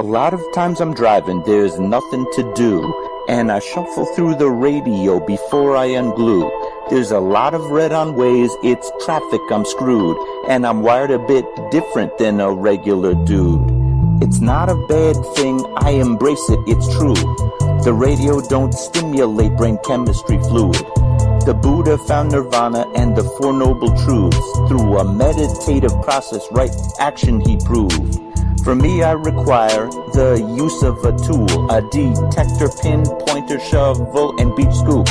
A lot of times I'm driving, there's nothing to do, and I shuffle through the radio before I unglue. There's a lot of red on ways, it's traffic, I'm screwed, and I'm wired a bit different than a regular dude. It's not a bad thing, I embrace it, it's true. The radio don't stimulate brain chemistry fluid. The Buddha found nirvana and the Four Noble Truths. Through a meditative process, right action he proved. For me, I require the use of a tool, a detector, pin, pointer, shovel, and beach scoop.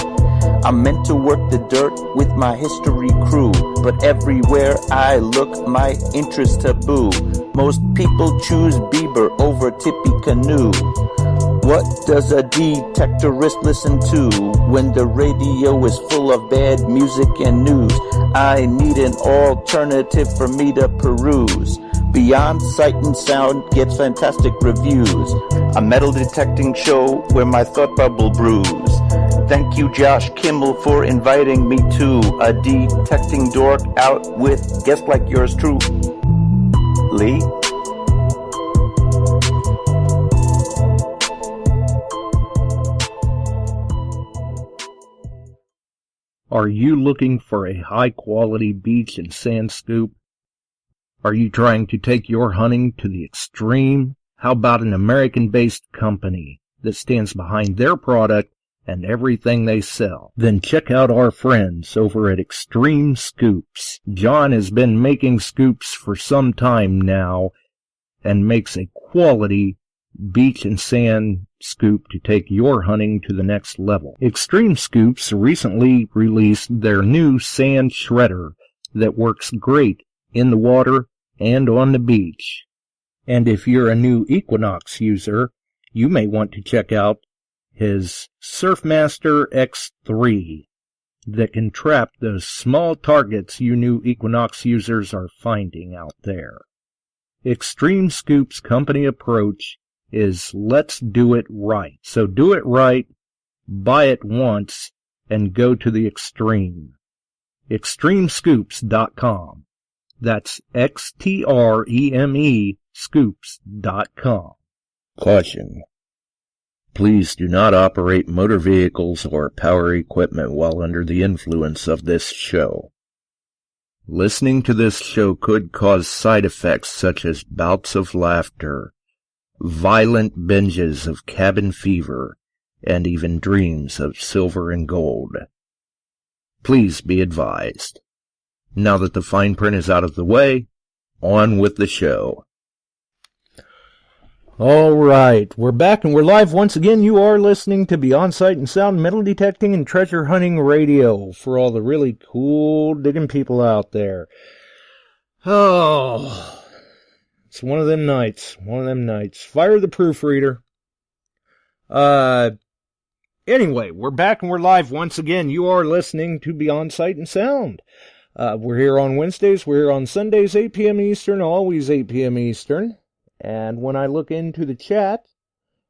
I'm meant to work the dirt with my history crew, but everywhere I look, my interest taboo. Most people choose Bieber over Tippecanoe. What does a detectorist listen to when the radio is full of bad music and news? I need an alternative for me to peruse. Beyond Sight and Sound gets fantastic reviews. A metal detecting show where my thought bubble brews. Thank you, Josh Kimmel, for inviting me to a detecting dork out with guests like yours truly. Are you looking for a high-quality beach and sand scoop? Are you trying to take your hunting to the extreme? How about an American-based company that stands behind their product and everything they sell? Then check out our friends over at XTREME Scoops. John has been making scoops for some time now and makes a quality beach and sand scoop to take your hunting to the next level. XTREME Scoops recently released their new sand shredder that works great in the water and on the beach. And if you're a new Equinox user, you may want to check out his Surfmaster X3 that can trap those small targets you new Equinox users are finding out there. XTREME Scoop's company approach is let's do it right. So do it right, buy it once, and go to the extreme. XTREMEScoops.com. That's XTREME scoops.com. Caution. Please do not operate motor vehicles or power equipment while under the influence of this show. Listening to this show could cause side effects such as bouts of laughter, violent binges of cabin fever, and even dreams of silver and gold. Please be advised. Now that the fine print is out of the way, on with the show. All right, we're back and we're live once again. You are listening to Beyond Sight and Sound Metal Detecting and Treasure Hunting Radio for all the really cool digging people out there. Oh, it's one of them nights. Fire the proofreader. Anyway, we're back and we're live once again. You are listening to Beyond Sight and Sound. We're here on Wednesdays. We're here on Sundays, 8 p.m. Eastern, always 8 p.m. Eastern. And when I look into the chat,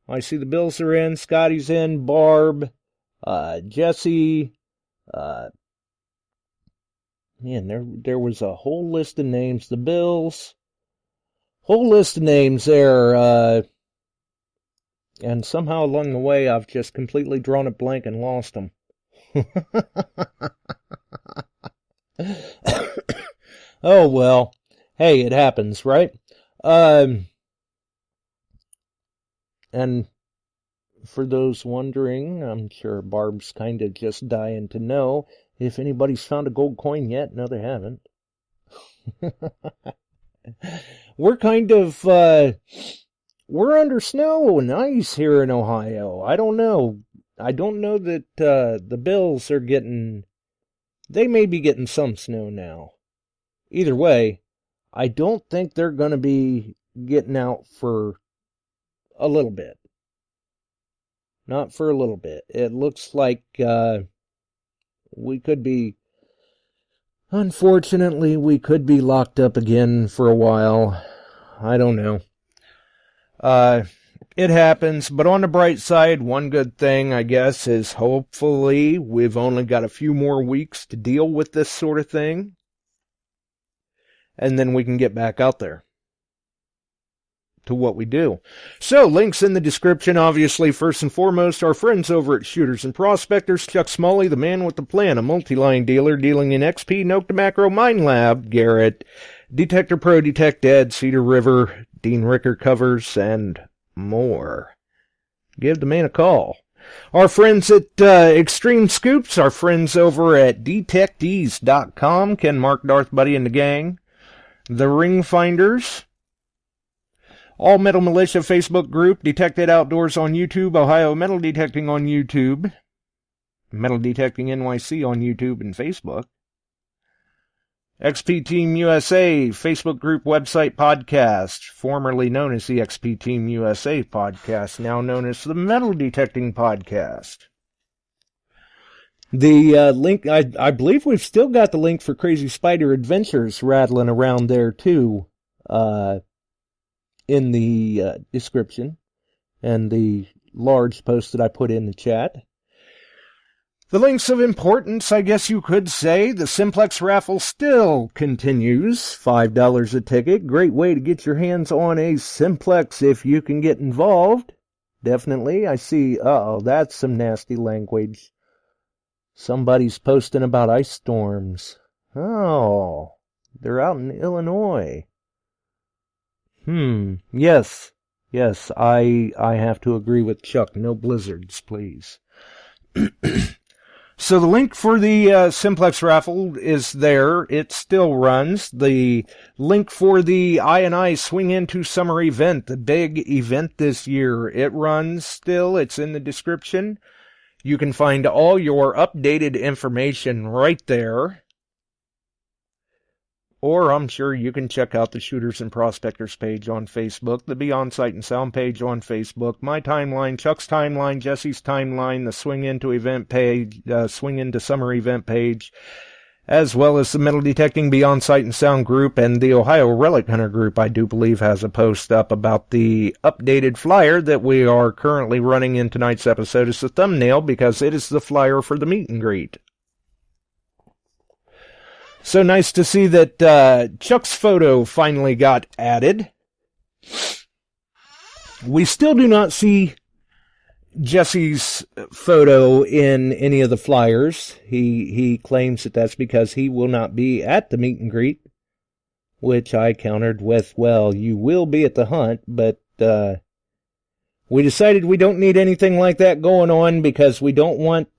I see the Bills are in, Scotty's in, Barb, Jesse. Man, there was a whole list of names. The Bills. Whole list of names there. And somehow along the way, I've just completely drawn a blank and lost them. Oh, well. Hey, it happens, right? And for those wondering, I'm sure Barb's kind of just dying to know if anybody's found a gold coin yet. No, they haven't. We're kind of, we're under snow and ice here in Ohio. I don't know. I don't know that the Bills are getting, they may be getting some snow now. Either way, I don't think they're going to be getting out for a little bit. Not for a little bit. It looks like we could be, unfortunately, we could be locked up again for a while. I don't know. It happens, but on the bright side, one good thing, I guess, is hopefully we've only got a few more weeks to deal with this sort of thing. And then we can get back out there. to what we do. So, links in the description, obviously. First and foremost, our friends over at Shooters and Prospectors, Chuck Smalley, the man with the plan, a multi-line dealer dealing in XP, Note to Macro, Mine Lab, Garrett, Detector Pro, DetectEd, Cedar River, Dean Ricker covers, and more. Give the man a call. Our friends at Extreme Scoops, our friends over at DETECTEES.com, Ken, Mark, Darth, Buddy, and the gang. TheRingFinders. All Metal Militia Facebook group, Detected Outdoors on YouTube, Ohio Metal Detecting on YouTube, Metal Detecting NYC on YouTube and Facebook. XP Team USA Facebook group, website, podcast, formerly known as the XP Team USA podcast, now known as the Metal Detecting Podcast. The link, I believe we've still got the link for Crazy Spider Adventures rattling around there too, in the description and the large post that I put in the chat. The links of importance, I guess you could say. The Simplex raffle still continues. $5 a ticket. Great way to get your hands on a Simplex if you can get involved. Definitely. I see, that's some nasty language. Somebody's posting about ice storms. Oh, they're out in Illinois. Yes, I have to agree with Chuck. No blizzards, please. So the link for the Simplex raffle is there. It still runs. The link for the I Swing Into Summer event, the big event this year, it runs still. It's in the description. You can find all your updated information right there. Or I'm sure you can check out the Shooters and Prospectors page on Facebook, the Beyond Sight and Sound page on Facebook, my timeline, Chuck's timeline, Jesse's timeline, the Swing Into event page, Swing Into Summer event page, as well as the Metal Detecting Beyond Sight and Sound group, and the Ohio Relic Hunter group, I do believe, has a post up about the updated flyer that we are currently running in tonight's episode as the thumbnail, because it is the flyer for the meet and greet. So nice to see that Chuck's photo finally got added. We still do not see Jesse's photo in any of the flyers. He claims that that's because he will not be at the meet and greet, which I countered with, well, you will be at the hunt, but we decided we don't need anything like that going on because we don't want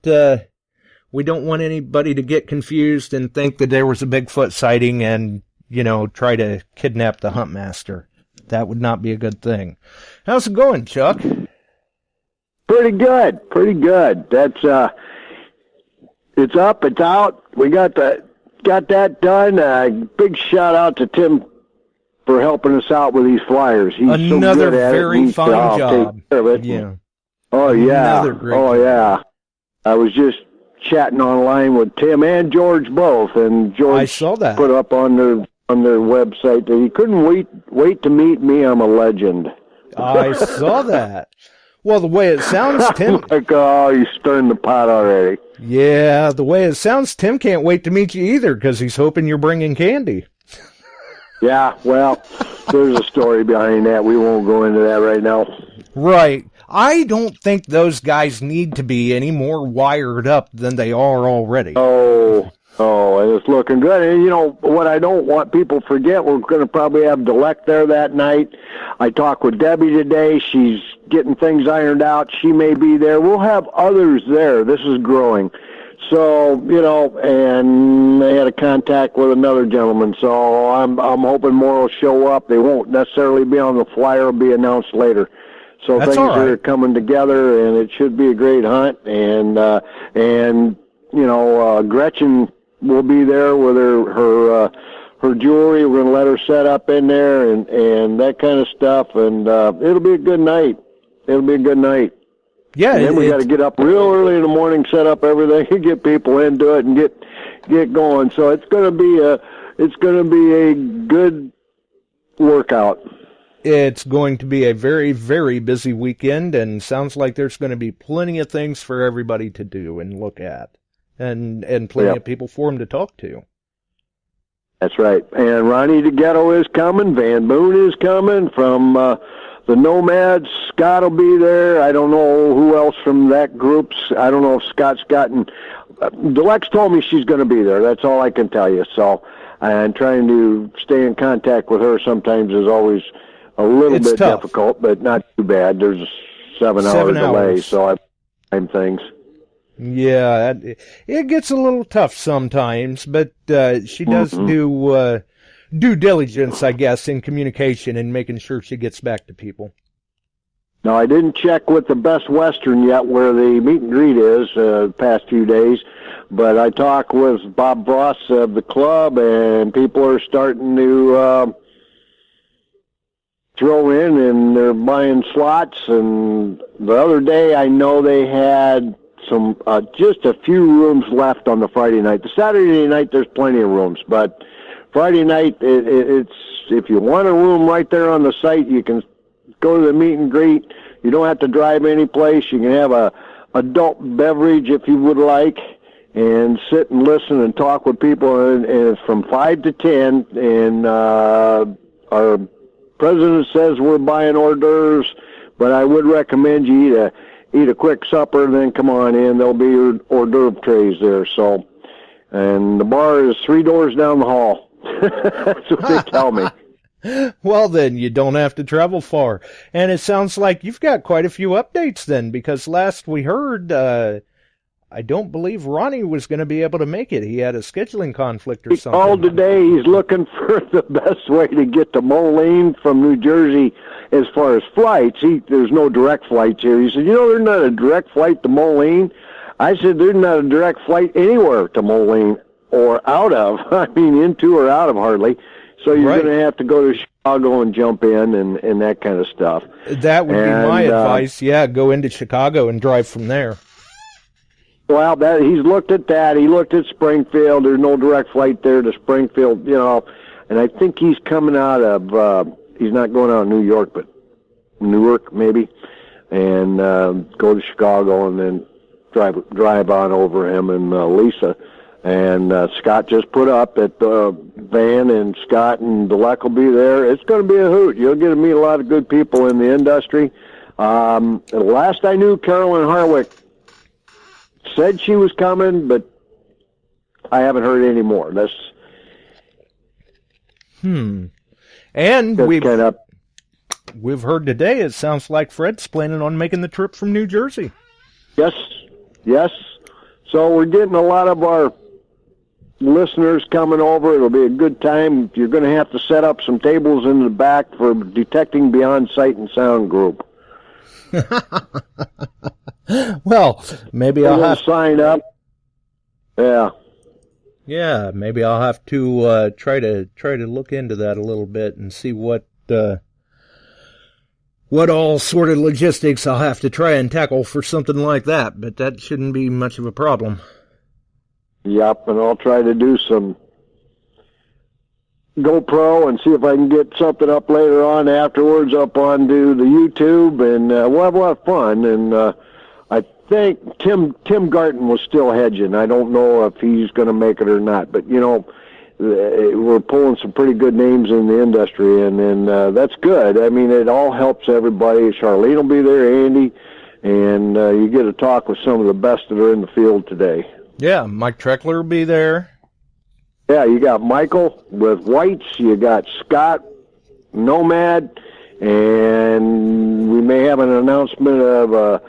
anybody to get confused and think that there was a Bigfoot sighting and, try to kidnap the huntmaster. That would not be a good thing. How's it going, Chuck? Pretty good. That's, it's up, it's out. We got that done. Big shout out to Tim for helping us out with these flyers. He's another so good at very it. fine job. Take care of it. Yeah. Oh, yeah. Another great job. Yeah. I was just chatting online with Tim and George both, and George I saw that. put up on their website that he couldn't wait to meet me. I'm a legend. I saw that. Well, the way it sounds, Tim... like, oh, he's stirring the pot already. Yeah, the way it sounds, Tim can't wait to meet you either, because he's hoping you're bringing candy. Yeah, well, there's a story behind that. We won't go into that right now. Right. I don't think those guys need to be any more wired up than they are already. Oh, and it's looking good. And, what I don't want people to forget, we're going to probably have Delect there that night. I talked with Debbie today. She's getting things ironed out. She may be there. We'll have others there. This is growing. So, and they had a contact with another gentleman. So I'm hoping more will show up. They won't necessarily be on the flyer. It'll be announced later. So That's things are coming together, and it should be a great hunt. And Gretchen will be there with her jewelry. We're going to let her set up in there and that kind of stuff. And it'll be a good night. Yeah, and then we got to get up real early in the morning, set up everything, and get people into it and get going. So it's going to be a good workout. It's going to be a very, very busy weekend, and sounds like there's going to be plenty of things for everybody to do and look at, and plenty of people for them to talk to. That's right. And Ronnie DeGhetto is coming. Van Boone is coming from the Nomads. Scott will be there. I don't know who else from that group. I don't know if Scott's gotten... Delect's told me she's going to be there. That's all I can tell you. So I'm trying to stay in contact with her sometimes is always a little bit tough. difficult, but not too bad. There's a 7-hour delay, so I time things. Yeah, it gets a little tough sometimes, but she does do due diligence, I guess, in communication and making sure she gets back to people. Now, I didn't check with the Best Western yet where the meet and greet is the past few days, but I talked with Bob Voss of the club, and people are starting to throw in, and they're buying slots. And the other day, I know they had some just a few rooms left on the Friday night. The Saturday night, there's plenty of rooms, but Friday night, it's if you want a room right there on the site, you can go to the meet and greet. You don't have to drive any place. You can have a adult beverage if you would like, and sit and listen and talk with people. And it's from 5 to 10. And our president says we're buying hors d'oeuvres, but I would recommend you eat a quick supper, and then come on in. There'll be hors d'oeuvre trays there. So, and the bar is 3 doors down the hall. That's what they tell me. Well, then, you don't have to travel far. And it sounds like you've got quite a few updates then, because last we heard, I don't believe Ronnie was going to be able to make it. He had a scheduling conflict or something. He called today. He's looking for the best way to get to Moline from New Jersey as far as flights. There's no direct flights here. He said, there's not a direct flight to Moline. I said, there's not a direct flight anywhere to Moline or out of. I mean, into or out of hardly. So you're going to have to go to Chicago and jump in and that kind of stuff. That would be my advice. Yeah, go into Chicago and drive from there. Well, he's looked at that. He looked at Springfield. There's no direct flight there to Springfield, And I think he's coming out of, he's not going out of New York, but Newark maybe, and go to Chicago and then drive on over him and Lisa. And Scott just put up that Van and Scott and Deleck will be there. It's going to be a hoot. You'll get to meet a lot of good people in the industry. Last I knew, Carolyn Harwick said she was coming, but I haven't heard any more. That's And we've heard today, it sounds like Fred's planning on making the trip from New Jersey. Yes. So we're getting a lot of our listeners coming over. It'll be a good time. You're going to have to set up some tables in the back for Detecting Beyond Sight and Sound group. Well, maybe I'll have to sign up. Yeah, maybe I'll have to try to look into that a little bit and see what all sort of logistics I'll have to try and tackle for something like that. But that shouldn't be much of a problem. Yep, and I'll try to do some GoPro and see if I can get something up later on afterwards up onto the YouTube, and we'll have a lot of fun. And I think Tim Garton was still hedging. I don't know if he's going to make it or not, but we're pulling some pretty good names in the industry, and that's good. I mean, it all helps everybody. Charlene will be there, Andy, and you get to talk with some of the best that are in the field today. Yeah, Mike Treckler will be there. Yeah, you got Michael with Whites, you got Scott, Nomad, and we may have an announcement of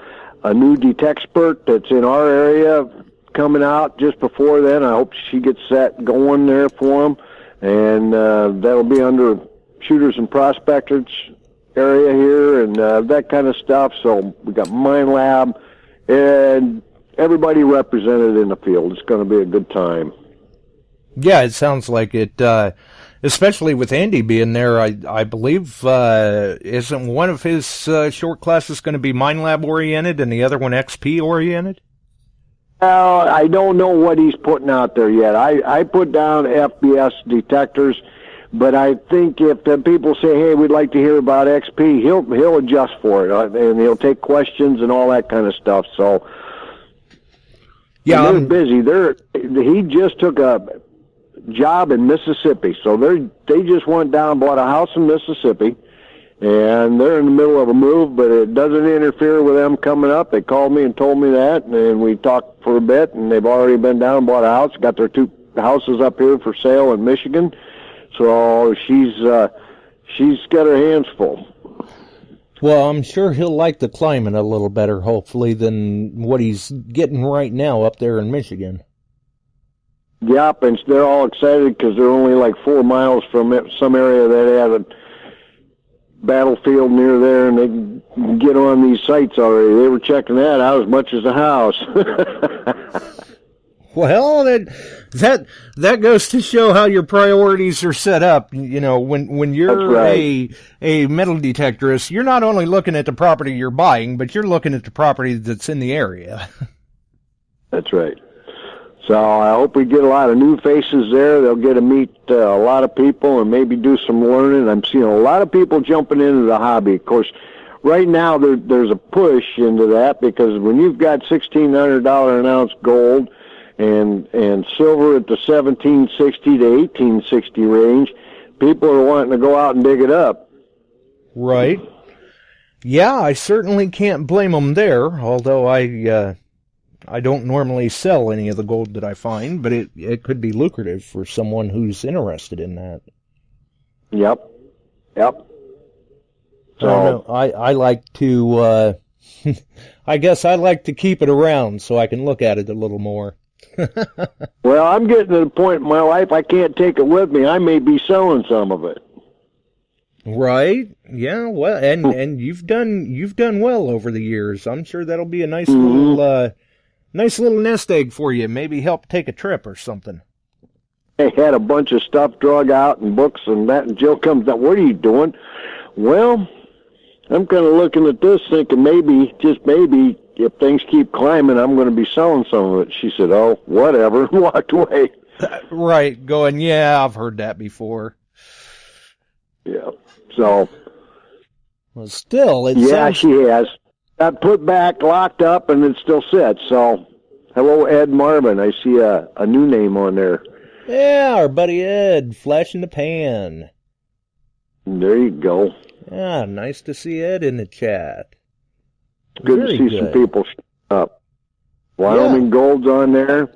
a new Detectspert that's in our area coming out just before then. I hope she gets that going there for them, and that'll be under Shooters and Prospectors area here and that kind of stuff. So we got Mine Lab and everybody represented in the field. It's going to be a good time. Yeah, it sounds like it, especially with Andy being there. I believe, isn't one of his short classes going to be Mine Lab oriented and the other one XP oriented? Well, I don't know what he's putting out there yet. I put down FBS detectors, but I think if the people say, hey, we'd like to hear about XP, he'll adjust for it, and he'll take questions and all that kind of stuff. So, yeah, they're busy. He just took job in Mississippi. So they just went down and bought a house in Mississippi, and they're in the middle of a move, but it doesn't interfere with them coming up. They called me and told me that, and we talked for a bit, and they've already been down and bought a house, got their 2 houses up here for sale in Michigan. So she's got her hands full. Well, I'm sure he'll like the climate a little better, hopefully, than what he's getting right now up there in Michigan. Yep, and they're all excited because they're only like 4 miles from some area that had a battlefield near there, and they can get on these sites already. They were checking that out as much as the house. Well, that goes to show how your priorities are set up. You know, when you're right. a metal detectorist, you're not only looking at the property you're buying, but you're looking at the property that's in the area. That's right. So I hope we get a lot of new faces there. They'll get to meet a lot of people and maybe do some learning. I'm seeing a lot of people jumping into the hobby. Of course, right now there's a push into that because when you've got $1,600 an ounce gold and silver at the 1760 to 1860 range, people are wanting to go out and dig it up. Right. Yeah, I certainly can't blame them there, although I don't normally sell any of the gold that I find, but it could be lucrative for someone who's interested in that. Yep. So I like to, I guess I like to keep it around so I can look at it a little more. Well, I'm getting to the point in my life I can't take it with me. I may be selling some of it. Right? Yeah. Well, and you've done well over the years. I'm sure that'll be a nice little nest egg for you. Maybe help take a trip or something. I had a bunch of stuff drug out and books and that, and Jill comes up, "What are you doing?" Well, I'm kind of looking at this thinking maybe, just maybe, if things keep climbing, I'm going to be selling some of it. She said, "Oh, whatever," and walked away. Right, going, yeah, I've heard that before. Yeah, so. Well, still, it yeah, sounds... she has. Got put back, locked up, and it still sits. So, hello, Ed Marvin. I see a new name on there. Yeah, our buddy Ed, flash in the pan. There you go. Yeah, nice to see Ed in the chat. Good Very to see some people up. Wyoming Gold's on there.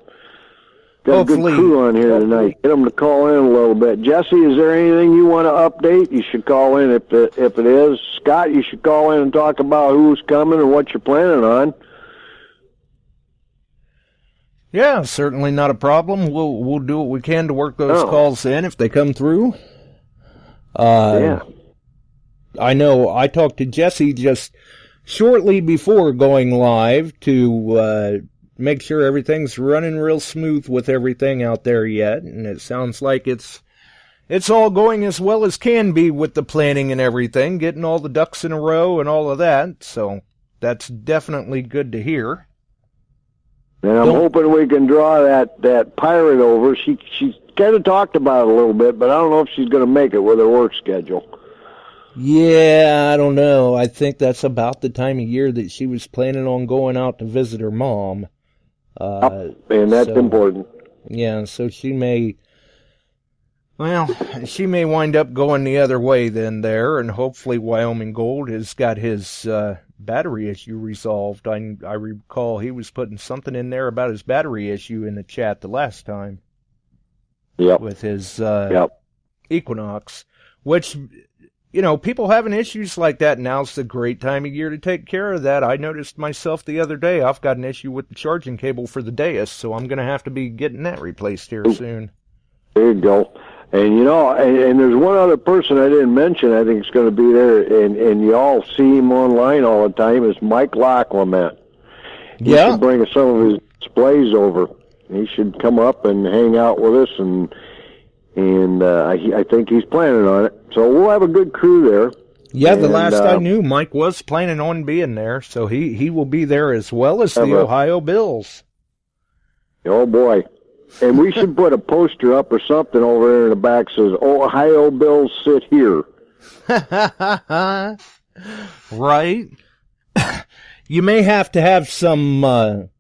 Got Hopefully, a good crew on here tonight. Get them to call in a little bit. Jesse, is there anything you want to update? You should call in if it is. Scott, you should call in and talk about who's coming and what you're planning on. Yeah, certainly not a problem. We'll do what we can to work those calls in if they come through. Yeah. I know I talked to Jesse just shortly before going live to make sure everything's running real smooth with everything out there yet, and it sounds like it's all going as well as can be with the planning and everything, getting all the ducks in a row and all of that, so that's definitely good to hear. And I'm hoping we can draw that pirate over. She kind of talked about it a little bit, but I don't know if she's going to make it with her work schedule. Yeah, I don't know. I think that's about the time of year that she was planning on going out to visit her mom. And that's important. Yeah, so she may wind up going the other way then there, and hopefully Wyoming Gold has got his battery issue resolved. I recall he was putting something in there about his battery issue in the chat the last time. Yep. With his Equinox, which... You know, people having issues like that, now's the great time of year to take care of that. I noticed myself the other day, I've got an issue with the charging cable for the Deus, so I'm going to have to be getting that replaced here soon. There you go. And, you know, and there's one other person I didn't mention I think is going to be there, and you all see him online all the time, is Mike Laclement. He should bring some of his displays over. He should come up and hang out with us, and I think he's planning on it. So we'll have a good crew there. Yeah, the last I knew, Mike was planning on being there, so he will be there as well as the Ohio Bills. Oh, boy. And we should put a poster up or something over there in the back that says, "Ohio Bills sit here." Right. You may have to have some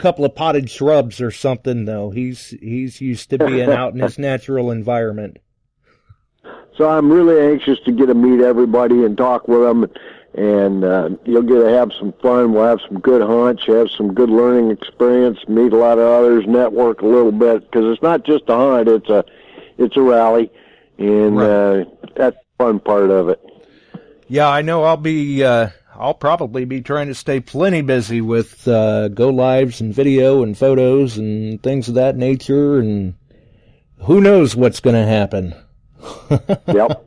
couple of potted shrubs or something, though. He's used to being out in his natural environment. So I'm really anxious to get to meet everybody and talk with them, and you'll get to have some fun. We'll have some good hunts, have some good learning experience, meet a lot of others, network a little bit, because it's not just a hunt, it's a rally, and that's the fun part of it. Yeah, I know I'll probably be trying to stay plenty busy with go lives and video and photos and things of that nature, and who knows what's going to happen. Yep.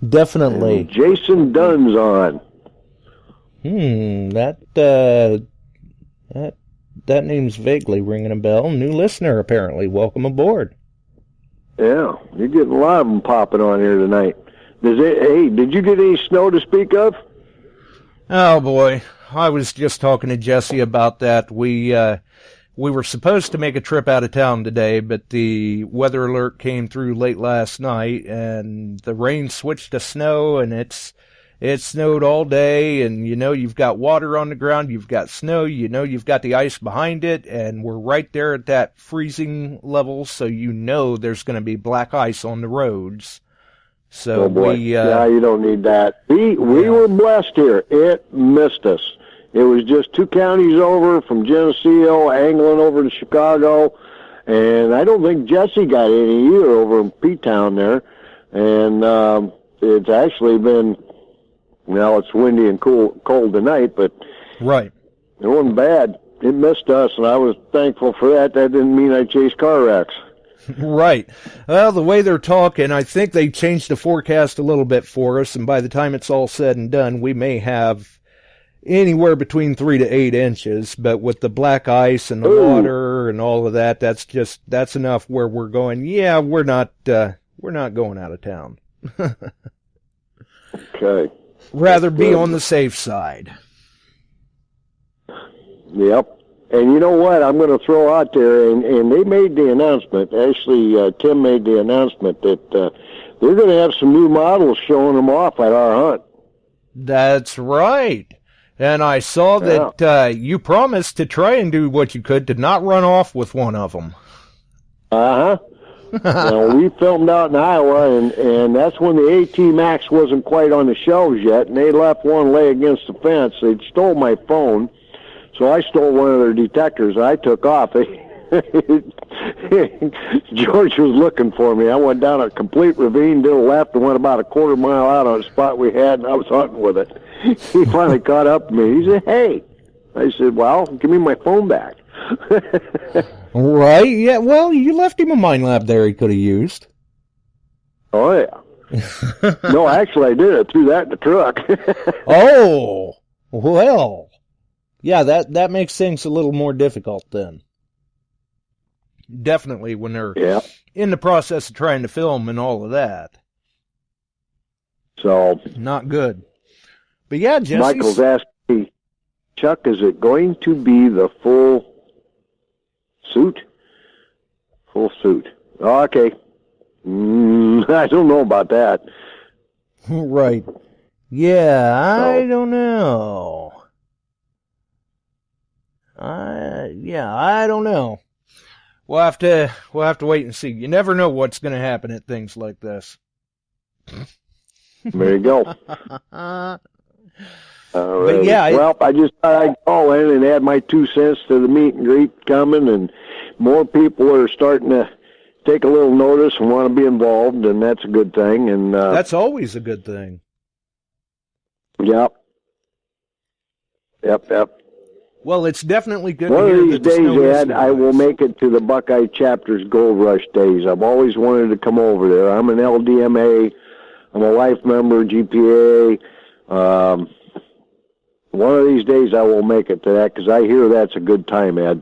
Definitely. And Jason Dunn's on. That name's vaguely ringing a bell. New listener, apparently. Welcome aboard. Yeah, you're getting a lot of them popping on here tonight. Did you get any snow to speak of? Oh, boy. I was just talking to Jesse about that. We were supposed to make a trip out of town today, but the weather alert came through late last night, and the rain switched to snow, and it snowed all day, and you've got water on the ground, you've got snow, you've got the ice behind it, and we're right there at that freezing level, so there's going to be black ice on the roads. So oh boy. You don't need that. We were blessed here. It missed us. It was just 2 counties over from Geneseo, angling over to Chicago, and I don't think Jesse got any either over in P-Town there. And it's actually been, it's windy and cold tonight, but right, it wasn't bad. It missed us, and I was thankful for that. That didn't mean I chased car wrecks. Right. Well, the way they're talking, I think they changed the forecast a little bit for us, and by the time it's all said and done, we may have anywhere between 3 to 8 inches, but with the black ice and the water and all of that, that's enough where we're going, yeah, we're not going out of town. Okay. Rather be on the safe side. Yep. And you know what I'm going to throw out there, and they made the announcement, actually Tim made the announcement that they're going to have some new models showing them off at our hunt. That's right. And I saw that you promised to try and do what you could to not run off with one of them. Uh-huh. Now, we filmed out in Iowa, and that's when the AT Max wasn't quite on the shelves yet, and they left one lay against the fence. They stole my phone, so I stole one of their detectors, and I took off. George was looking for me. I went down a complete ravine, did a left, and went about a quarter mile out on a spot we had, and I was hunting with it. He finally caught up to me. He said, "Hey." I said, "Well, give me my phone back." Right, yeah, well, you left him a mine lab there he could have used. Oh, yeah. No, actually, I did. I threw that in the truck. Oh, well. Yeah, that makes things a little more difficult then. Definitely when they're in the process of trying to film and all of that. So not good. But yeah, Jesse. Michael's asked me, Chuck, is it going to be the full suit? Full suit. Okay. I don't know about that. Right. Yeah, I don't know. I don't know. We'll have to wait and see. You never know what's going to happen at things like this. There you go. All right. But yeah, well, I just thought I'd call in and add my 2 cents to the meet and greet coming, and more people are starting to take a little notice and want to be involved, and that's a good thing. And that's always a good thing. Yep. Well, it's definitely good One to hear of these that the days, snow is Ed, I will make it to the Buckeye Chapter's Gold Rush days. I've always wanted to come over there. I'm an LDMA. I'm a life member, GPA. One of these days I will make it to that, because I hear that's a good time, Ed.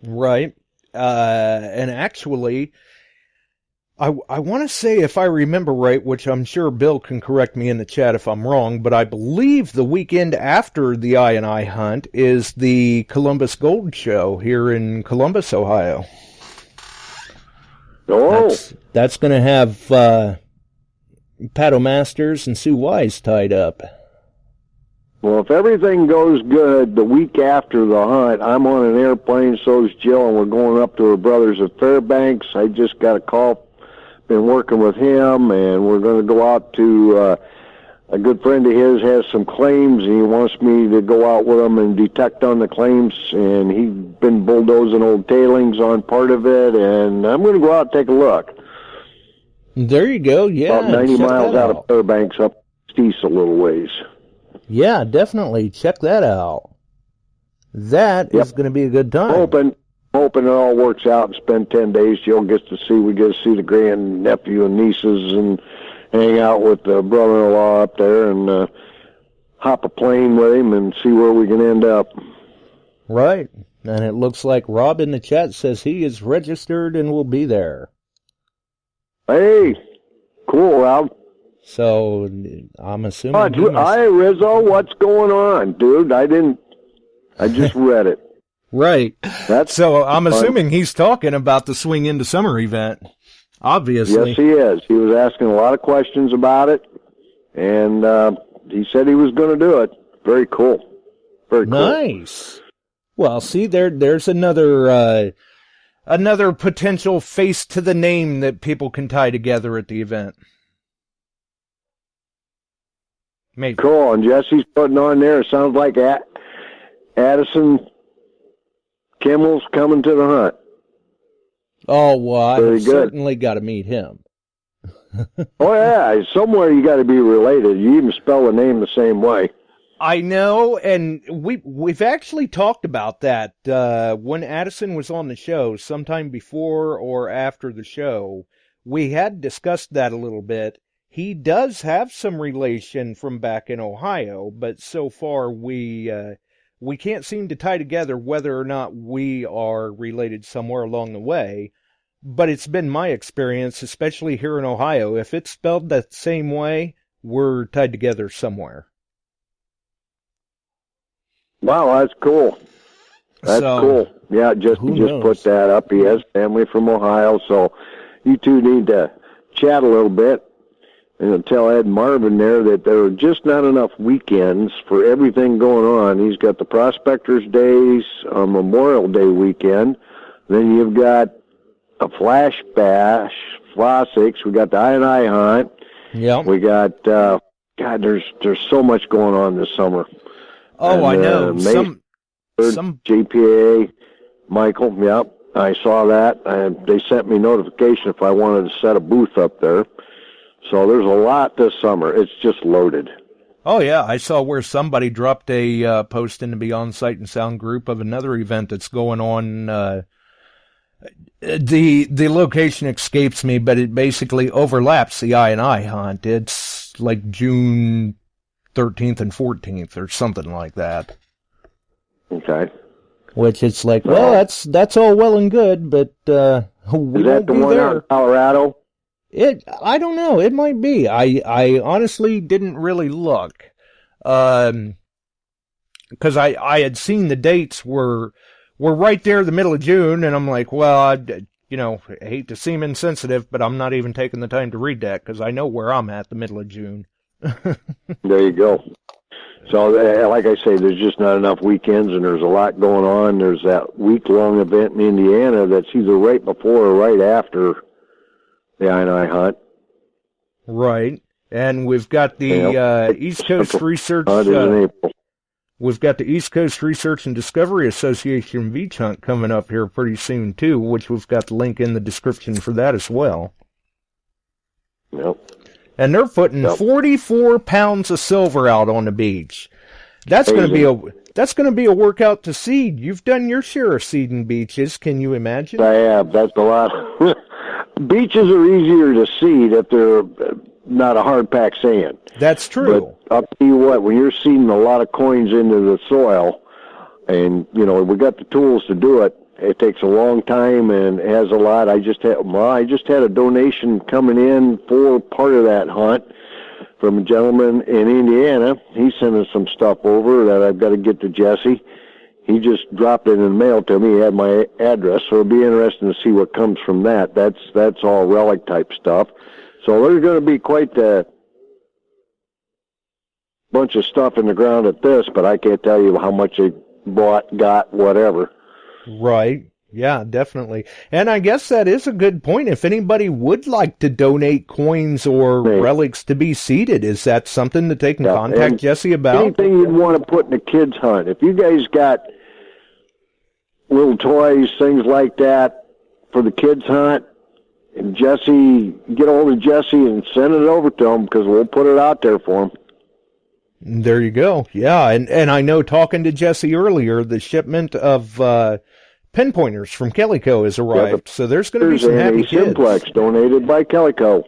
Right. And actually, I want to say, if I remember right, which I'm sure Bill can correct me in the chat if I'm wrong, but I believe the weekend after the I&I hunt is the Columbus Gold Show here in Columbus, Ohio. Oh. That's going to have Pat O'Masters and Sue Wise tied up. Well, if everything goes good, the week after the hunt, I'm on an airplane, so's Jill, and we're going up to her brother's at Fairbanks. I just got a call, been working with him, and we're going to go out to, a good friend of his has some claims, and he wants me to go out with him and detect on the claims, and he's been bulldozing old tailings on part of it, and I'm going to go out and take a look. There you go, yeah. About 90 miles out of Fairbanks, up east a little ways. Yeah, definitely. Check that out. That is going to be a good time. Hoping it all works out and spend 10 days. Jill gets to see, we get to see the grand nephew and nieces and hang out with the brother-in-law up there and hop a plane with him and see where we can end up. Right. And it looks like Rob in the chat says he is registered and will be there. Hey, cool, Rob. So, I'm assuming... Hi, Rizzo, what's going on, dude? I just read it. Right. So, I'm assuming he's talking about the Swing Into Summer event, obviously. Yes, he is. He was asking a lot of questions about it, and he said he was going to do it. Very cool. Very cool. Nice. Well, see, there's another potential face to the name that people can tie together at the event. Maybe. Cool, and Jesse's putting on there, it sounds like Addison Kimmel's coming to the hunt. Oh, well, I Very certainly got to meet him. Oh, yeah, somewhere you got to be related. You even spell the name the same way. I know, and we've actually talked about that when Addison was on the show, sometime before or after the show. We had discussed that a little bit. He does have some relation from back in Ohio, but so far we can't seem to tie together whether or not we are related somewhere along the way. But it's been my experience, especially here in Ohio, if it's spelled that same way, we're tied together somewhere. Wow, that's cool. That's cool. Yeah, he just put that up. He has family from Ohio, so you two need to chat a little bit and tell Ed Marvin there that there are just not enough weekends for everything going on. He's got the Prospectors Days, Memorial Day weekend. Then you've got a Flash Bash, Flossix. We got the I&I Hunt. Yeah. We got, God, there's so much going on this summer. Oh, and, I know. Some JPA, Michael, yep, I saw that. They sent me notification if I wanted to set a booth up there. So there's a lot this summer. It's just loaded. Oh, yeah. I saw where somebody dropped a post in the Beyond Sight and Sound group of another event that's going on. The location escapes me, but it basically overlaps the I&I Hunt. It's like June 13th and 14th or something like that. Okay. Which it's like, well, that's all well and good, but we is that the one out in Colorado? I don't know. It might be. I honestly didn't really look. Because I had seen the dates were right there in the middle of June, and I'm like, well, I hate to seem insensitive, but I'm not even taking the time to read that because I know where I'm at the middle of June. There you go. So, like I say, there's just not enough weekends, and there's a lot going on. There's that week-long event in Indiana that's either right before or right after the I&I Hunt. Right. And we've got the East Coast Research... We've got the East Coast Research and Discovery Association Beach Hunt coming up here pretty soon, too, which we've got the link in the description for that as well. Yep. And they're putting 44 pounds of silver out on the beach. That's going to be a workout to seed. You've done your share of seeding beaches. Can you imagine? I have. That's a lot. Beaches are easier to seed if they're not a hard pack sand. That's true. But I'll tell you what, when you're seeding a lot of coins into the soil, and we got the tools to do it, it takes a long time and has a lot. I just had a donation coming in for part of that hunt from a gentleman in Indiana. He's sending some stuff over that I've got to get to Jesse. He just dropped it in the mail to me. He had my address, so it'll be interesting to see what comes from that. That's all relic type stuff. So there's going to be quite the bunch of stuff in the ground at this, but I can't tell you how much they bought, got, whatever. Right. Yeah, definitely. And I guess that is a good point. If anybody would like to donate coins or relics to be seeded, is that something that they can contact Jesse about? Anything you'd want to put in a kid's hunt. If you guys got little toys, things like that for the kids' hunt, and Jesse, get a hold of Jesse and send it over to him because we'll put it out there for him. There you go. Yeah, and I know talking to Jesse earlier, the shipment of pinpointers from Calico has arrived, so there's going to be some happy kids. Simplex donated by Calico.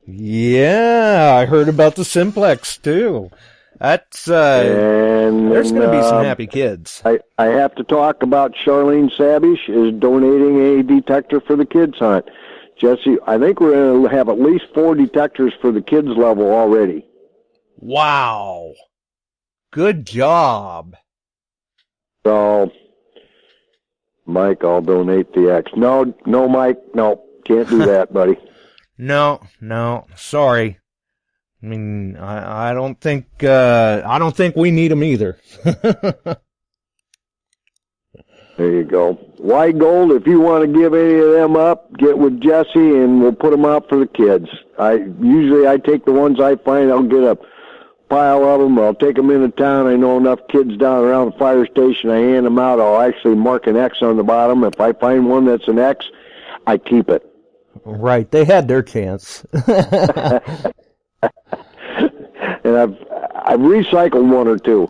Yeah, I heard about the Simplex too. That's there's going to be some happy kids. I have to talk about Charlene Sabish is donating a detector for the kids hunt. Jesse, I think we're going to have at least 4 detectors for the kids level already. Wow. Good job. So, Mike, I'll donate the X. No, Mike, no, can't do that, buddy. No, sorry. I mean, I don't think we need them either. There you go. White gold, if you want to give any of them up, get with Jesse and we'll put them out for the kids. Usually I take the ones I find, I'll get a pile of them, I'll take them into town. I know enough kids down around the fire station, I hand them out. I'll actually mark an X on the bottom. If I find one that's an X, I keep it. Right, they had their chance. And I've recycled one or two.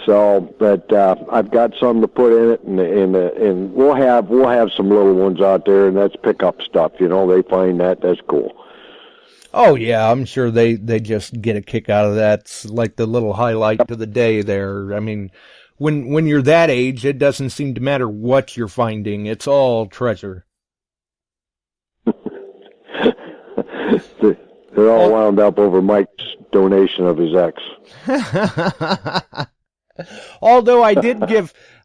So, but I've got some to put in it, and we'll have some little ones out there, and that's pickup stuff. You know, they find that's cool. Oh yeah, I'm sure they just get a kick out of that. It's like the little highlight to the day there. I mean, when you're that age, it doesn't seem to matter what you're finding. It's all treasure. They're all wound up over Mike's donation of his X. Although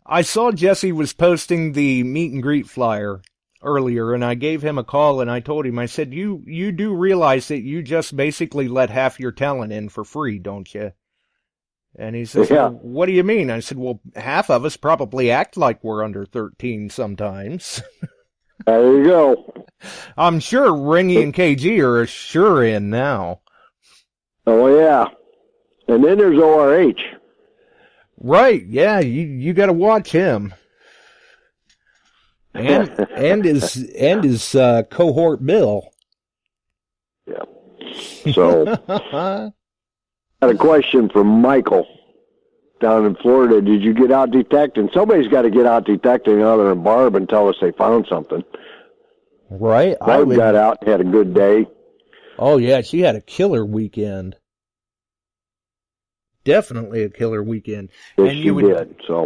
I saw Jesse was posting the meet and greet flyer earlier, and I gave him a call and I told him, I said, you do realize that you just basically let half your talent in for free, don't you? And he says, yeah. Well, what do you mean? I said, well, half of us probably act like we're under 13 sometimes. There you go. I'm sure Ringy and KG are sure in now. Oh, yeah. And then there's ORH. Right, yeah, you got to watch him. And his cohort Bill. Yeah. So, got a question from Michael down in Florida. Did you get out detecting? Somebody's got to get out detecting other than Barb and tell us they found something. Right. Barb got out and had a good day. Oh, yeah, she had a killer weekend. Definitely a killer weekend. Yes, and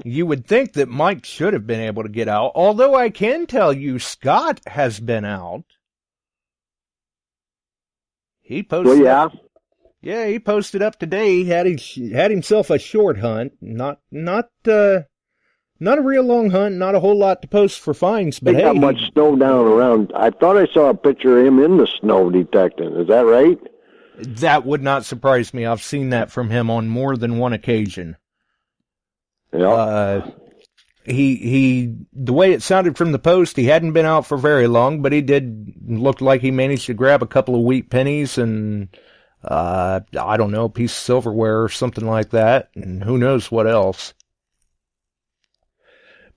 you would think that Mike should have been able to get out, although I can tell you Scott has been out. He posted well, yeah. He posted up today. He had himself a short hunt, not a real long hunt, not a whole lot to post for finds, but hey, got much snow down around. I thought I saw a picture of him in the snow detecting. Is that right? That would not surprise me. I've seen that from him on more than one occasion. Yeah. The way it sounded from the post, he hadn't been out for very long, but he did look like he managed to grab a couple of wheat pennies and, I don't know, a piece of silverware or something like that, and who knows what else.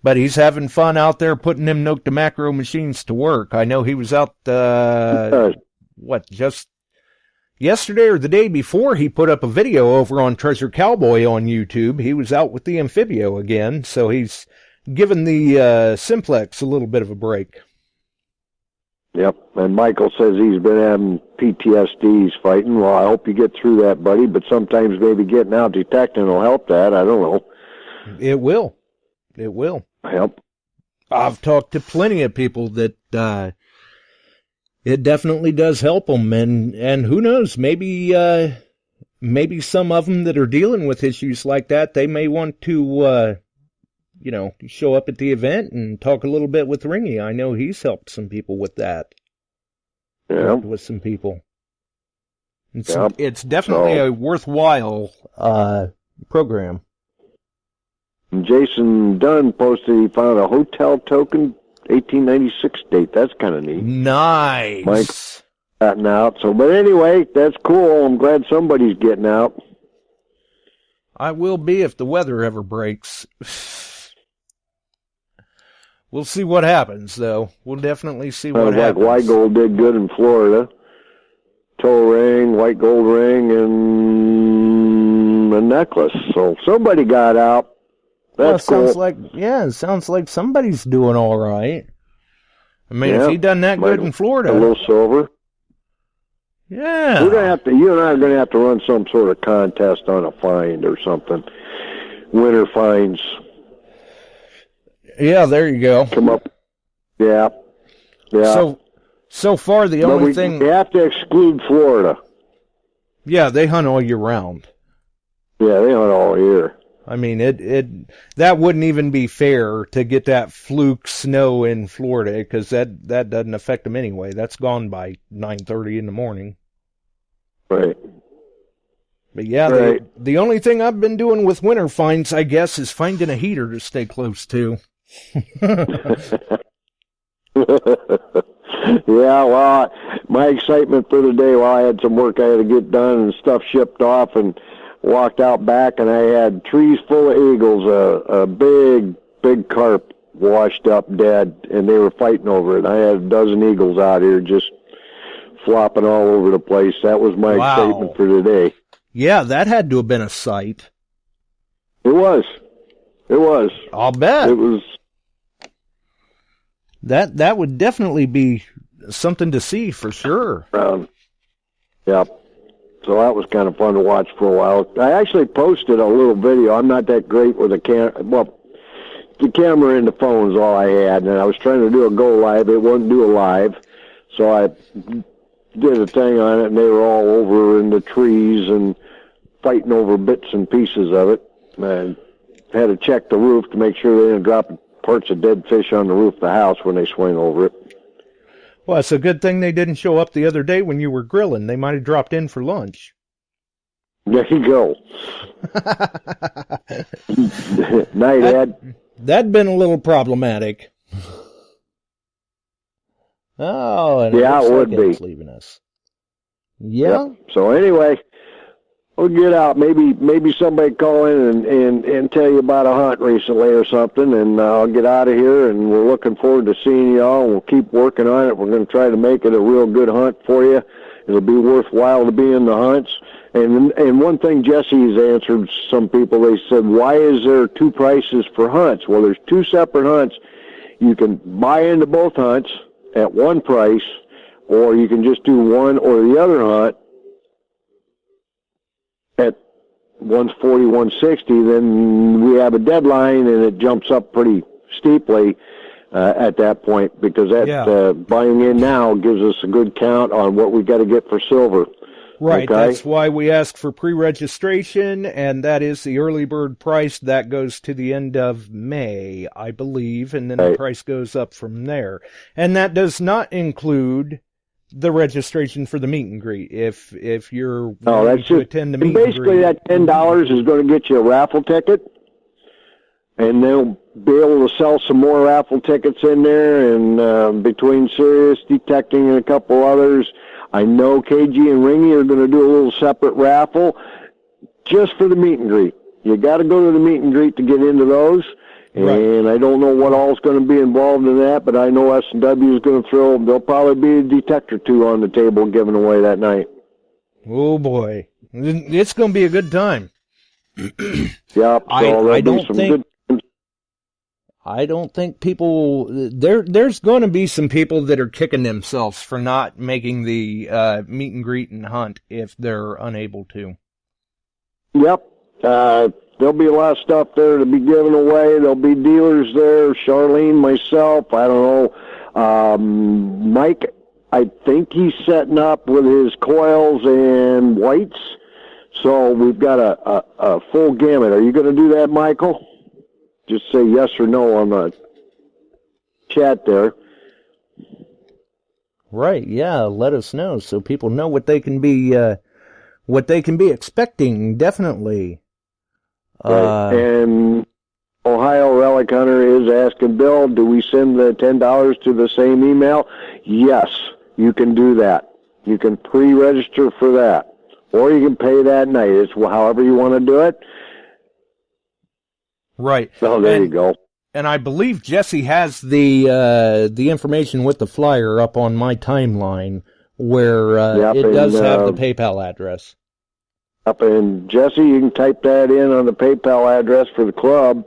But he's having fun out there putting them Note to Macro machines to work. I know he was out, just yesterday or the day before, he put up a video over on Treasure Cowboy on YouTube. He was out with the Amphibio again, so he's given the Simplex a little bit of a break. Yep, and Michael says he's been having PTSD. He's fighting. Well, I hope you get through that, buddy, but sometimes maybe getting out detecting will help that. I don't know. It will. It will. Yep. I've talked to plenty of people that it definitely does help them, and who knows, maybe some of them that are dealing with issues like that, they may want to, show up at the event and talk a little bit with Ringy. I know he's helped some people with that. Yeah. With some people. It's definitely a worthwhile program. And Jason Dunn posted he found a hotel token 1896 date. That's kind of neat. Nice. Mike's gotten out. So, but anyway, that's cool. I'm glad somebody's getting out. I will be if the weather ever breaks. We'll see what happens, though. We'll definitely see what happens. Like white gold did good in Florida. Toe ring, white gold ring, and a necklace. So somebody got out. That's cool. It sounds like somebody's doing all right. I mean, if he done that good in Florida. A little silver. Yeah. We're gonna have to. You and I are gonna have to run some sort of contest on a find or something. Winter finds. Yeah, there you go. Come up. Yeah. So far the only thing we have to exclude Florida. Yeah, they hunt all year round. Yeah, they hunt all year. I mean, that wouldn't even be fair to get that fluke snow in Florida, because that doesn't affect them anyway. That's gone by 9:30 in the morning. Right. But yeah, right. The only thing I've been doing with winter finds, I guess, is finding a heater to stay close to. Yeah, well, my excitement for the day, I had some work I had to get done and stuff shipped off, and walked out back, and I had trees full of eagles, a big carp washed up dead, and they were fighting over it. I had a dozen eagles out here just flopping all over the place. That was my excitement for today. Yeah, that had to have been a sight. It was. I'll bet. It was. That would definitely be something to see for sure. Yep. So that was kind of fun to watch for a while. I actually posted a little video. I'm not that great with the camera in the phone is all I had, and I was trying to do a go live. It wouldn't do a live, so I did a thing on it, and they were all over in the trees and fighting over bits and pieces of it. And had to check the roof to make sure they didn't drop parts of dead fish on the roof of the house when they swing over it. Well, it's a good thing they didn't show up the other day when you were grilling. They might have dropped in for lunch. There you go. Night, Ed. That'd been a little problematic. Oh, and yeah, it would be. Leaving us. Yeah. Yep. So anyway, we'll get out. Maybe somebody call in and tell you about a hunt recently or something, and I'll get out of here, and we're looking forward to seeing y'all, and we'll keep working on it. We're going to try to make it a real good hunt for you. It'll be worthwhile to be in the hunts. And one thing Jesse's answered some people, they said, why is there two prices for hunts? Well, there's two separate hunts. You can buy into both hunts at one price, or you can just do one or the other hunt at 140, 160. Then we have a deadline, and it jumps up pretty steeply at that point, because that buying in now gives us a good count on what we got to get for silver. Right, okay? That's why we ask for pre-registration, and that is the early bird price. That goes to the end of May, I believe, and then the price goes up from there. And that does not include the registration for the meet and greet. If you're wanting to attend the meet and greet. Basically, that $10 is going to get you a raffle ticket, and they'll be able to sell some more raffle tickets in there, and between Sirius, Detecting, and a couple others. I know KG and Ringy are going to do a little separate raffle just for the meet and greet. You got to go to the meet and greet to get into those. And I don't know what all is going to be involved in that, but I know S&W is going to there'll probably be a detector or two on the table given away that night. Oh boy. It's going to be a good time. Yep. I don't think people there's going to be some people that are kicking themselves for not making the meet and greet and hunt if they're unable to. Yep. There'll be a lot of stuff there to be given away. There'll be dealers there. Charlene, myself, I don't know. Mike, I think he's setting up with his coils and whites. So we've got a full gamut. Are you going to do that, Michael? Just say yes or no on the chat there. Right, yeah, let us know so people know what they can be what they can be expecting, definitely. Right. And Ohio Relic Hunter is asking, Bill, do we send the $10 to the same email? Yes, you can do that. You can pre-register for that, or you can pay that night. It's however you want to do it. Right. So there you go. And I believe Jesse has the information with the flyer up on my timeline, where it does have the PayPal address. And Jesse, you can type that in on the PayPal address for the club.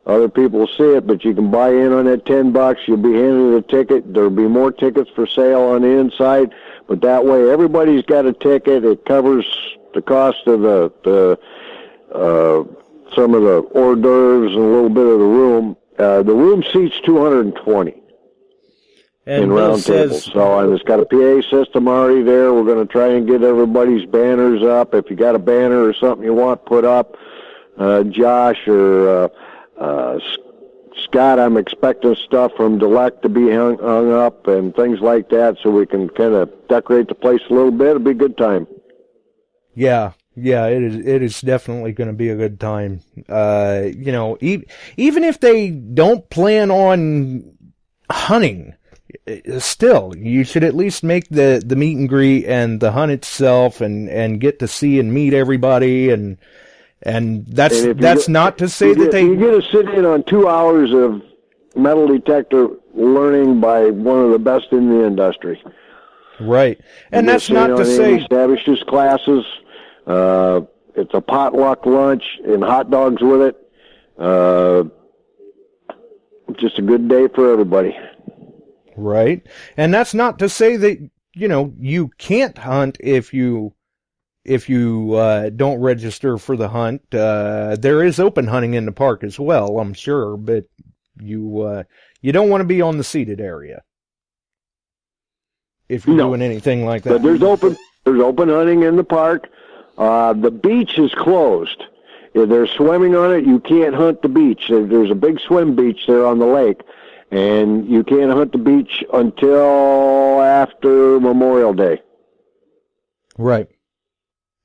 Other people will see it, but you can buy in on that $10. You'll be handed a ticket. There'll be more tickets for sale on the inside, but that way everybody's got a ticket. It covers the cost of the some of the hors d'oeuvres and a little bit of the room. The room seats 220 in round tables. So, and it's got a PA system already there. We're going to try and get everybody's banners up. If you got a banner or something you want put up, Josh or Scott, I'm expecting stuff from Delect to be hung up and things like that, so we can kind of decorate the place a little bit. It'll be a good time. Yeah, it is definitely going to be a good time. Even if they don't plan on hunting, still, you should at least make the meet and greet and the hunt itself and get to see and meet everybody, and that's not to say that you get to sit in on 2 hours of metal detector learning by one of the best in the industry. Right. And that's not to say... establishes classes. It's a potluck lunch and hot dogs with it. Just a good day for everybody. Right. And that's not to say that, you can't hunt if you don't register for the hunt. There is open hunting in the park as well, I'm sure, but you don't want to be on the seated area if you're doing anything like that. But there's open hunting in the park. The beach is closed. If they're swimming on it, you can't hunt the beach. There's a big swim beach there on the lake, and you can't hunt the beach until after Memorial Day. Right.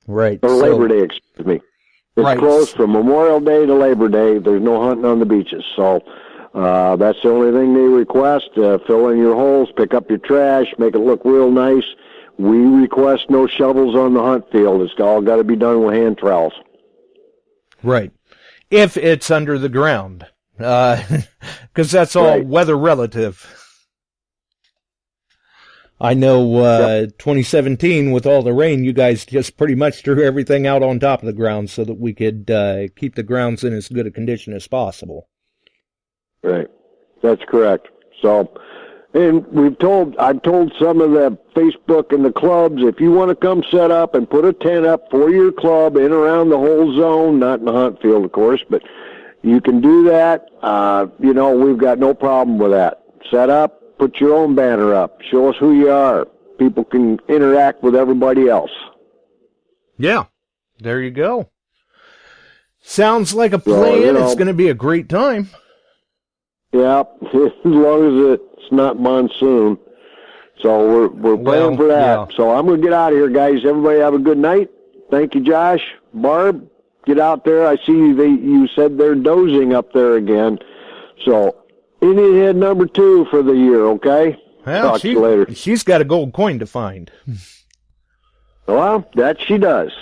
Right. Or Labor Day, excuse me. It's closed from Memorial Day to Labor Day. There's no hunting on the beaches. So that's the only thing they request. Fill in your holes, pick up your trash, make it look real nice. We request no shovels on the hunt field. It's all got to be done with hand trowels. Right. If it's under the ground. Because that's all weather relative. I know 2017, with all the rain, you guys just pretty much threw everything out on top of the ground so that we could keep the grounds in as good a condition as possible. Right. That's correct. So, and I've told some of the Facebook and the clubs, if you want to come set up and put a tent up for your club in around the whole zone, not in the hunt field, of course, but you can do that. We've got no problem with that. Set up. Put your own banner up. Show us who you are. People can interact with everybody else. Yeah, there you go. Sounds like a plan. It's going to be a great time. Yeah, as long as it's not monsoon. So we're praying for that. Yeah. So I'm going to get out of here, guys. Everybody have a good night. Thank you, Josh. Barb, get out there. I see you said they're dozing up there again. So... Indian head number 2 for the year, okay? Well, talk to you later. She's got a gold coin to find. Well, that she does.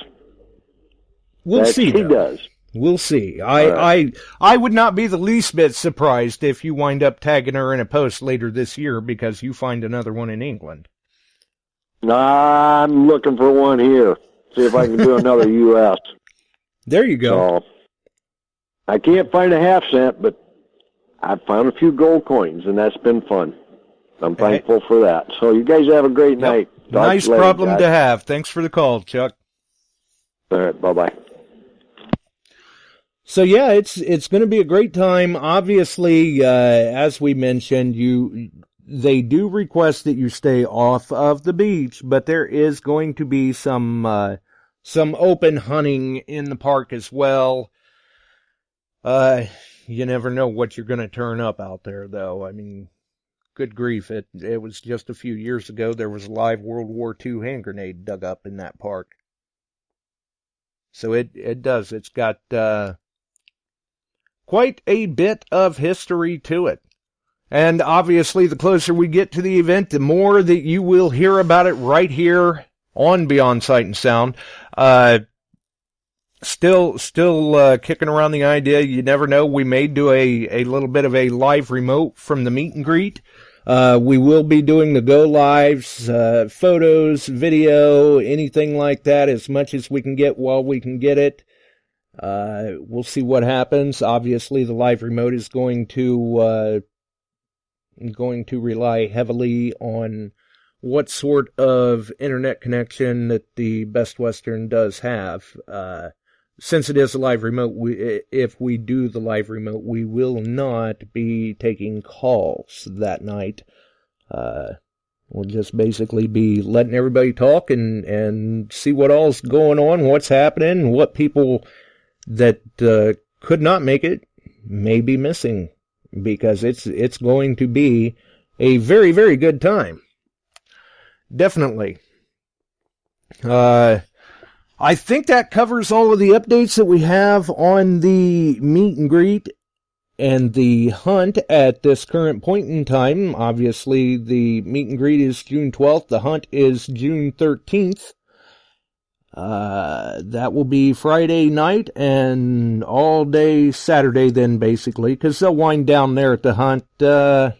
We'll see. She does. We'll see. I would not be the least bit surprised if you wind up tagging her in a post later this year because you find another one in England. I'm looking for one here. See if I can do another U.S. There you go. So, I can't find a half cent, but I've found a few gold coins, and that's been fun. I'm thankful for that. So you guys have a great night. Nice problem to have. Thanks for the call, Chuck. All right, bye-bye. So yeah, it's going to be a great time. Obviously, as we mentioned, they do request that you stay off of the beach, but there is going to be some open hunting in the park as well. You never know what you're going to turn up out there, though. I mean, good grief, it was just a few years ago there was a live World War II hand grenade dug up in that park. So it does. It's got quite a bit of history to it. And obviously, the closer we get to the event, the more that you will hear about it right here on Beyond Sight and Sound. Still kicking around the idea. You never know. We may do a little bit of a live remote from the meet and greet. We will be doing the go lives, photos, video, anything like that, as much as we can get while we can get it. We'll see what happens. Obviously, the live remote is going to rely heavily on what sort of internet connection that the Best Western does have. Since it is a live remote, if we do the live remote, we will not be taking calls that night. We'll just basically be letting everybody talk and see what all's going on, what's happening, what people that could not make it may be missing, because it's going to be a very, very good time. Definitely. I think that covers all of the updates that we have on the meet and greet and the hunt at this current point in time. Obviously, the meet and greet is June 12th. The hunt is June 13th. That will be Friday night and all day Saturday then, basically, because they'll wind down there at the hunt. I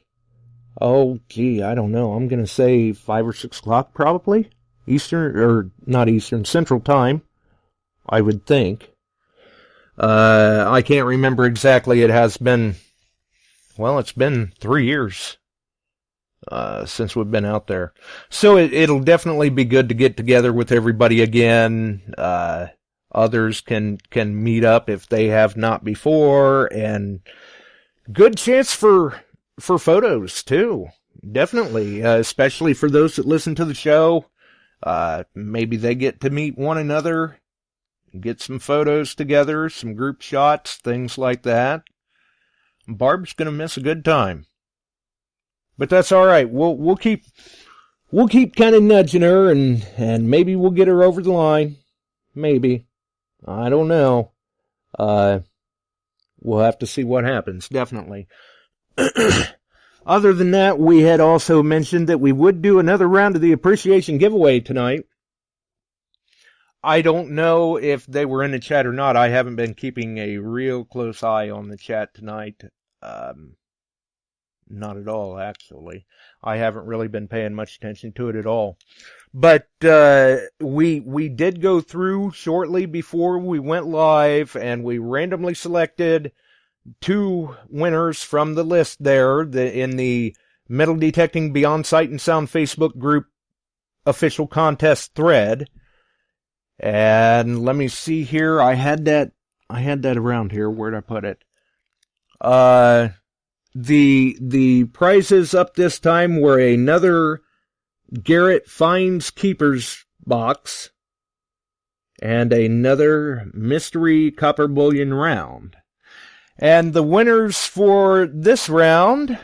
don't know. I'm going to say 5 or 6 o'clock probably. Central Time, I would think. I can't remember exactly. It's been 3 years since we've been out there. So it'll definitely be good to get together with everybody again. Others can meet up if they have not before, and good chance for photos too. Definitely, especially for those that listen to the show. Maybe they get to meet one another, get some photos together, some group shots, things like that. Barb's gonna miss a good time, but that's all right. We'll keep kind of nudging her, and maybe we'll get her over the line. Maybe, I don't know. We'll have to see what happens. Definitely. Other than that, we had also mentioned that we would do another round of the appreciation giveaway tonight. I don't know if they were in the chat or not. I haven't been keeping a real close eye on the chat tonight. Not at all, actually. I haven't really been paying much attention to it at all. But we did go through shortly before we went live, and we randomly selected 2 winners from the list there in the Metal Detecting Beyond Sight and Sound Facebook group official contest thread. And let me see here. I had that around here. Where'd I put it? The prizes up this time were another Garrett Finds Keepers box and another mystery copper bullion round. And the winners for this round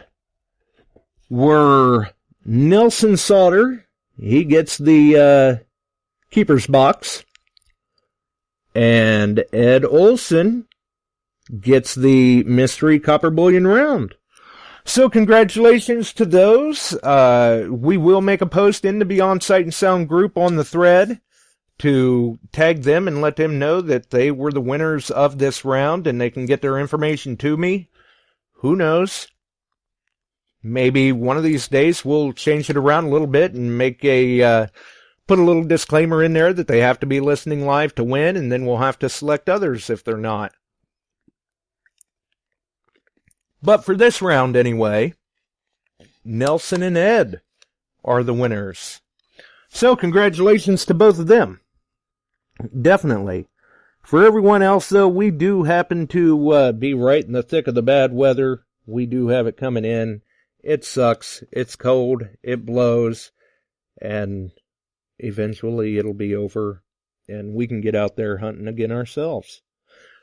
were Nelson Sauter. He gets the Keeper's box. And Ed Olson gets the mystery copper bullion round. So congratulations to those. We will make a post in the Beyond Sight and Sound group on the thread to tag them and let them know that they were the winners of this round, and they can get their information to me. Who knows? Maybe one of these days we'll change it around a little bit and make put a little disclaimer in there that they have to be listening live to win, and then we'll have to select others if they're not. But for this round anyway, Nelson and Ed are the winners. So congratulations to both of them. Definitely. For everyone else, though, we do happen to be right in the thick of the bad weather. We do have it coming in. It sucks. It's cold. It blows. And eventually it'll be over, and we can get out there hunting again ourselves.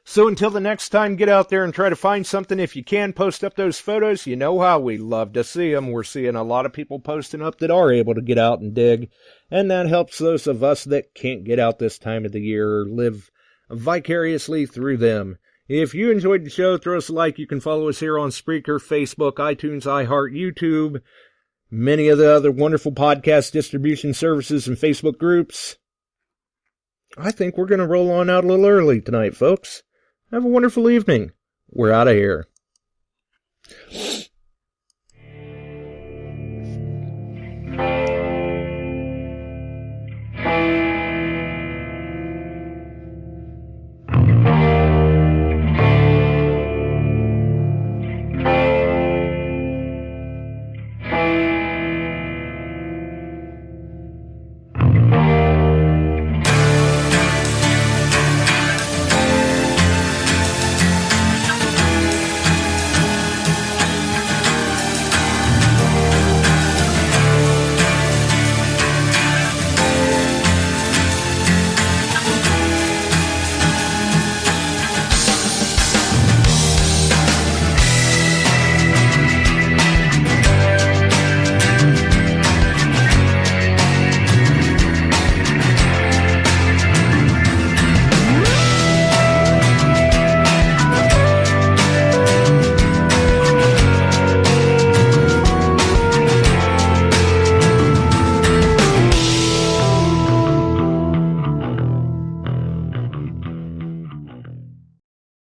So until the next time, get out there and try to find something. If you can, post up those photos. You know how we love to see them. We're seeing a lot of people posting up that are able to get out and dig, and that helps those of us that can't get out this time of the year or live vicariously through them. If you enjoyed the show, throw us a like. You can follow us here on Spreaker, Facebook, iTunes, iHeart, YouTube, many of the other wonderful podcast distribution services and Facebook groups. I think we're going to roll on out a little early tonight, folks. Have a wonderful evening. We're out of here.